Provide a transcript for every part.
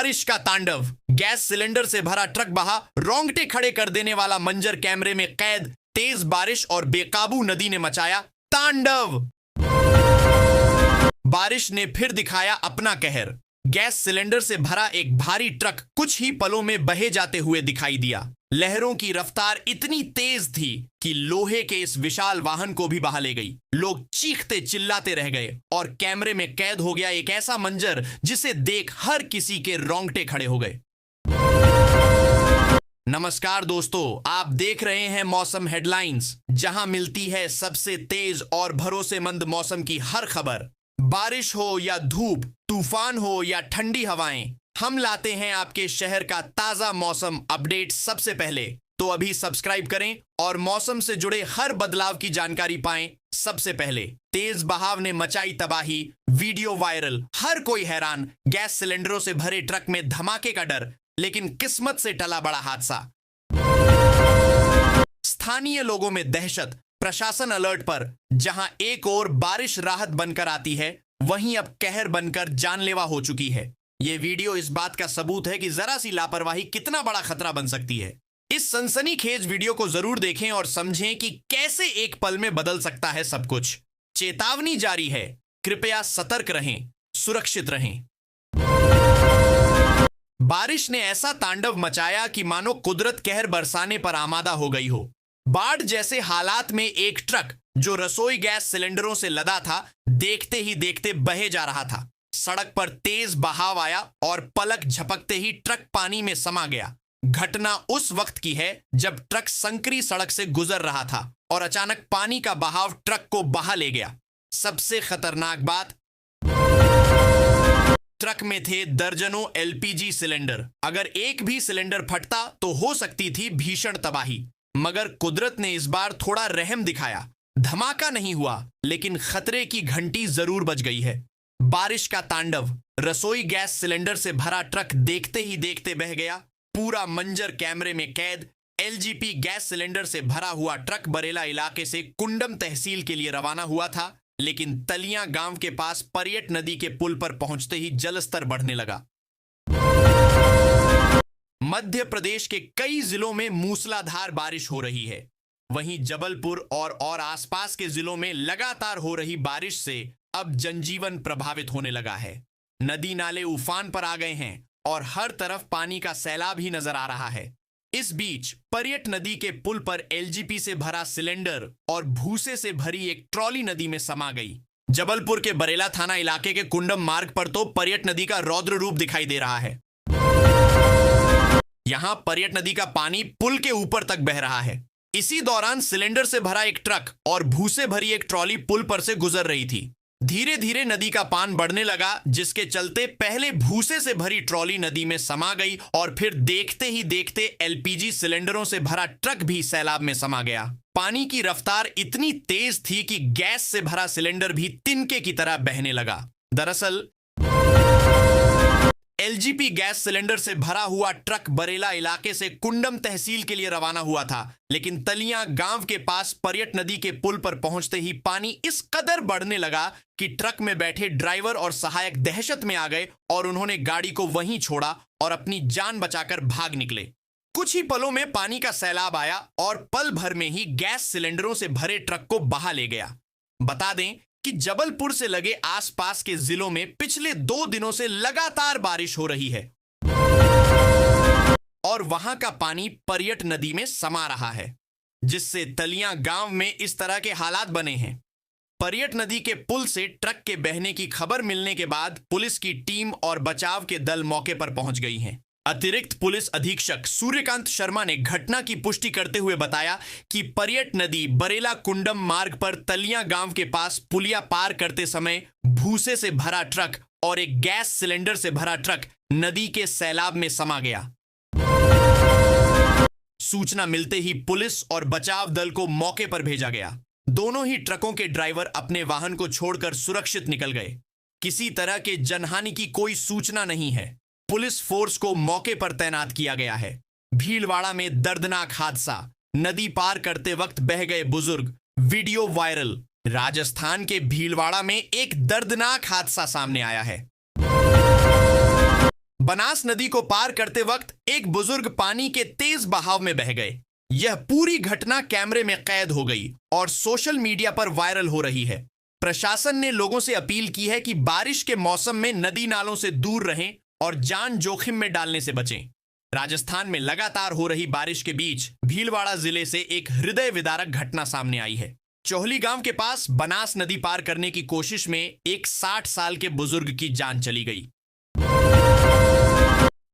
बारिश का तांडव, गैस सिलेंडर से भरा ट्रक बहा, रोंगटे खड़े कर देने वाला मंजर कैमरे में कैद। तेज बारिश और बेकाबू नदी ने मचाया तांडव। बारिश ने फिर दिखाया अपना कहर। गैस सिलेंडर से भरा एक भारी ट्रक कुछ ही पलों में बहे जाते हुए दिखाई दिया। लहरों की रफ्तार इतनी तेज थी कि लोहे के इस विशाल वाहन को भी बहा ले गई। लोग चीखते चिल्लाते रह गए और कैमरे में कैद हो गया एक ऐसा मंजर जिसे देख हर किसी के रोंगटे खड़े हो गए। नमस्कार दोस्तों, आप देख रहे हैं मौसम हेडलाइंस, जहां मिलती है सबसे तेज और भरोसेमंद मौसम की हर खबर। बारिश हो या धूप, तूफान हो या ठंडी हवाएं, हम लाते हैं आपके शहर का ताजा मौसम अपडेट सबसे पहले। तो अभी सब्सक्राइब करें और मौसम से जुड़े हर बदलाव की जानकारी पाएं सबसे पहले। तेज बहाव ने मचाई तबाही, वीडियो वायरल, हर कोई हैरान। गैस सिलेंडरों से भरे ट्रक में धमाके का डर, लेकिन किस्मत से टला बड़ा हादसा। स्थानीय लोगों में दहशत, प्रशासन अलर्ट पर। जहां एक ओर बारिश राहत बनकर आती है, वहीं अब कहर बनकर जानलेवा हो चुकी है। यह वीडियो इस बात का सबूत है कि जरा सी लापरवाही कितना बड़ा खतरा बन सकती है। इस सनसनीखेज वीडियो को जरूर देखें और समझें कि कैसे एक पल में बदल सकता है सब कुछ। चेतावनी जारी है, कृपया सतर्क रहें, सुरक्षित रहें। बारिश ने ऐसा तांडव मचाया कि मानो कुदरत कहर बरसाने पर आमादा हो गई हो। बाढ़ जैसे हालात में एक ट्रक जो रसोई गैस सिलेंडरों से लदा था, देखते ही देखते बहे जा रहा था। सड़क पर तेज बहाव आया और पलक झपकते ही ट्रक पानी में समा गया। घटना उस वक्त की है जब ट्रक संकरी सड़क से गुजर रहा था और अचानक पानी का बहाव ट्रक को बहा ले गया। सबसे खतरनाक बात, ट्रक में थे दर्जनों एलपीजी सिलेंडर। अगर एक भी सिलेंडर फटता तो हो सकती थी भीषण तबाही, मगर कुदरत ने इस बार थोड़ा रहम दिखाया। धमाका नहीं हुआ, लेकिन खतरे की घंटी जरूर बज गई है। बारिश का तांडव, रसोई गैस सिलेंडर से भरा ट्रक देखते ही देखते बह गया। पूरा मंजर कैमरे में कैद। एलजीपी गैस सिलेंडर से भरा हुआ ट्रक बरेला इलाके से कुंडम तहसील के लिए रवाना हुआ था, लेकिन तलियां गांव के पास परियट नदी के पुल पर पहुंचते ही जलस्तर बढ़ने लगा। मध्य प्रदेश के कई जिलों में मूसलाधार बारिश हो रही है। वहीं जबलपुर और आसपास के जिलों में लगातार हो रही बारिश से अब जनजीवन प्रभावित होने लगा है। नदी नाले उफान पर आ गए हैं और हर तरफ पानी का सैलाब ही नजर आ रहा है। इस बीच परियट नदी के पुल पर एलजीपी से भरा सिलेंडर और भूसे से भरी एक ट्रॉली नदी में समा गई। जबलपुर के बरेला थाना इलाके के कुंडम मार्ग पर तो परियट नदी का रौद्र रूप दिखाई दे रहा है। यहां परियट नदी का पानी पुल के ऊपर तक बह रहा है। इसी दौरान सिलेंडर से भरा एक ट्रक और भूसे भरी एक ट्रॉली पुल पर से गुजर रही थी। धीरे धीरे नदी का पान बढ़ने लगा, जिसके चलते पहले भूसे से भरी ट्रॉली नदी में समा गई और फिर देखते ही देखते एलपीजी सिलेंडरों से भरा ट्रक भी सैलाब में समा गया। पानी की रफ्तार इतनी तेज थी कि गैस से भरा सिलेंडर भी तिनके की तरह बहने लगा। दरअसल एलजीपी गैस सिलेंडर से भरा हुआ ट्रक बरेला इलाके से कुंडम तहसील के लिए रवाना हुआ था, लेकिन तलियां गांव के पास परियट नदी के पुल पर पहुंचते ही पानी इस कदर बढ़ने लगा कि ट्रक में बैठे ड्राइवर और सहायक दहशत में आ गए और उन्होंने गाड़ी को वहीं छोड़ा और अपनी जान बचाकर भाग निकले। कुछ ही पलों में पानी का सैलाब आया और पल भर में ही गैस सिलेंडरों से भरे ट्रक को बहा ले गया। बता दें कि जबलपुर से लगे आसपास के जिलों में पिछले 2 दिनों से लगातार बारिश हो रही है और वहां का पानी परियट नदी में समा रहा है, जिससे तलियां गांव में इस तरह के हालात बने हैं। परियट नदी के पुल से ट्रक के बहने की खबर मिलने के बाद पुलिस की टीम और बचाव के दल मौके पर पहुंच गई हैं। अतिरिक्त पुलिस अधीक्षक सूर्यकांत शर्मा ने घटना की पुष्टि करते हुए बताया कि परियट नदी बरेला कुंडम मार्ग पर तलियां गांव के पास पुलिया पार करते समय भूसे से भरा ट्रक और एक गैस सिलेंडर से भरा ट्रक नदी के सैलाब में समा गया। सूचना मिलते ही पुलिस और बचाव दल को मौके पर भेजा गया। दोनों ही ट्रकों के ड्राइवर अपने वाहन को छोड़कर सुरक्षित निकल गए। किसी तरह के जनहानि की कोई सूचना नहीं है। पुलिस फोर्स को मौके पर तैनात किया गया है। भीलवाड़ा में दर्दनाक हादसा, नदी पार करते वक्त बह गए बुजुर्ग, वीडियो वायरल। राजस्थान के भीलवाड़ा में एक दर्दनाक हादसा सामने आया है। बनास नदी को पार करते वक्त एक बुजुर्ग पानी के तेज बहाव में बह गए। यह पूरी घटना कैमरे में कैद हो गई और सोशल मीडिया पर वायरल हो रही है। प्रशासन ने लोगों से अपील की है कि बारिश के मौसम में नदी नालों से दूर रहें और जान जोखिम में डालने से बचें। राजस्थान में लगातार हो रही बारिश के बीच भीलवाड़ा जिले से एक हृदय विदारक घटना सामने आई है। चोहली गांव के पास बनास नदी पार करने की कोशिश में एक 60 साल के बुजुर्ग की जान चली गई।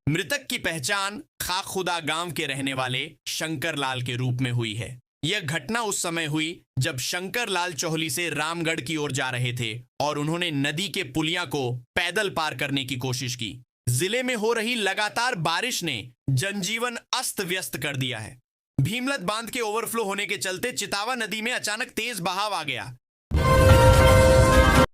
मृतक की पहचान खाखुदा गांव के रहने वाले शंकर लाल के रूप में हुई है। यह घटना उस समय हुई जब शंकर लाल चोहली से रामगढ़ की ओर जा रहे थे और उन्होंने नदी के पुलिया को पैदल पार करने की कोशिश की। जिले में हो रही लगातार बारिश ने जनजीवन अस्त व्यस्त कर दिया है। भीमलत बांध के ओवरफ्लो होने के चलते चितावा नदी में अचानक तेज बहाव आ गया,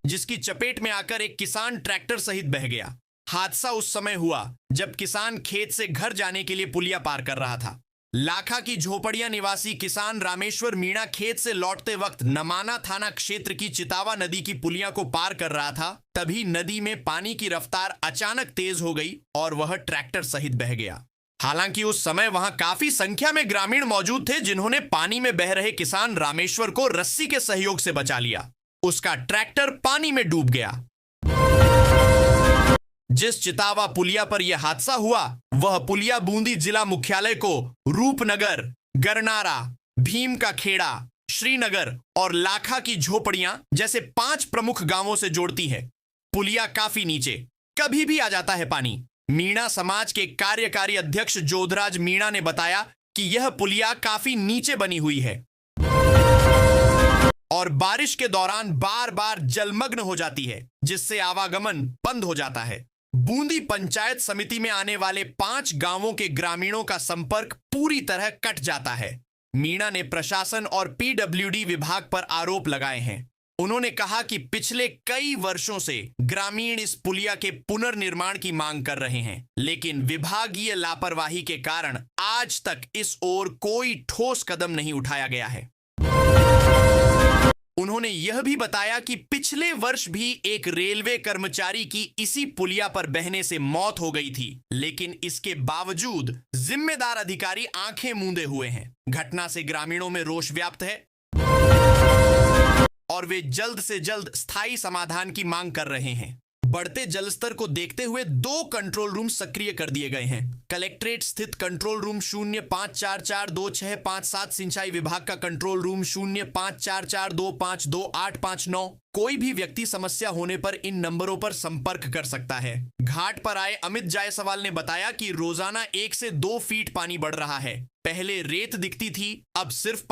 जिसकी चपेट में आकर एक किसान ट्रैक्टर सहित बह गया। हादसा उस समय हुआ जब किसान खेत से घर जाने के लिए पुलिया पार कर रहा था। लाखा की झोपड़िया निवासी किसान रामेश्वर मीणा खेत से लौटते वक्त नमाना थाना क्षेत्र की चितावा नदी की पुलिया को पार कर रहा था। तभी नदी में पानी की रफ्तार अचानक तेज हो गई और वह ट्रैक्टर सहित बह गया। हालांकि उस समय वहां काफी संख्या में ग्रामीण मौजूद थे, जिन्होंने पानी में बह रहे किसान रामेश्वर को रस्सी के सहयोग से बचा लिया। उसका ट्रैक्टर पानी में डूब गया। जिस चितावा पुलिया पर यह हादसा हुआ वह पुलिया बूंदी जिला मुख्यालय को रूपनगर, गरनारा, भीम का खेड़ा, श्रीनगर और लाखा की झोपड़ियां जैसे 5 प्रमुख गांवों से जोड़ती है। पुलिया काफी नीचे, कभी भी आ जाता है पानी। मीणा समाज के कार्यकारी अध्यक्ष जोधराज मीणा ने बताया कि यह पुलिया काफी नीचे बनी हुई है और बारिश के दौरान बार बार जलमग्न हो जाती है, जिससे आवागमन बंद हो जाता है। बूंदी पंचायत समिति में आने वाले 5 गांवों के ग्रामीणों का संपर्क पूरी तरह कट जाता है। मीणा ने प्रशासन और पीडब्ल्यूडी विभाग पर आरोप लगाए हैं। उन्होंने कहा कि पिछले कई वर्षों से ग्रामीण इस पुलिया के पुनर्निर्माण की मांग कर रहे हैं, लेकिन विभागीय लापरवाही के कारण आज तक इस ओर कोई ठोस कदम नहीं उठाया गया है। उन्होंने यह भी बताया कि पिछले वर्ष भी एक रेलवे कर्मचारी की इसी पुलिया पर बहने से मौत हो गई थी, लेकिन इसके बावजूद जिम्मेदार अधिकारी आंखें मूंदे हुए हैं। घटना से ग्रामीणों में रोष व्याप्त है और वे जल्द से जल्द स्थायी समाधान की मांग कर रहे हैं। बढ़ते जलस्तर को देखते हुए 2 कंट्रोल रूम सक्रिय कर दिए गए हैं। कलेक्ट्रेट स्थित कंट्रोल रूम 05442657 सिंचाई विभाग का कंट्रोल रूम 0544252859। कोई भी व्यक्ति समस्या होने पर इन नंबरों पर संपर्क कर सकता है। घाट पर आए अमित जायसवाल ने बताया कि रोजाना 1 से 2 फीट पानी बढ़ रहा है। पहले रेत दिखती थी, अब सिर्फ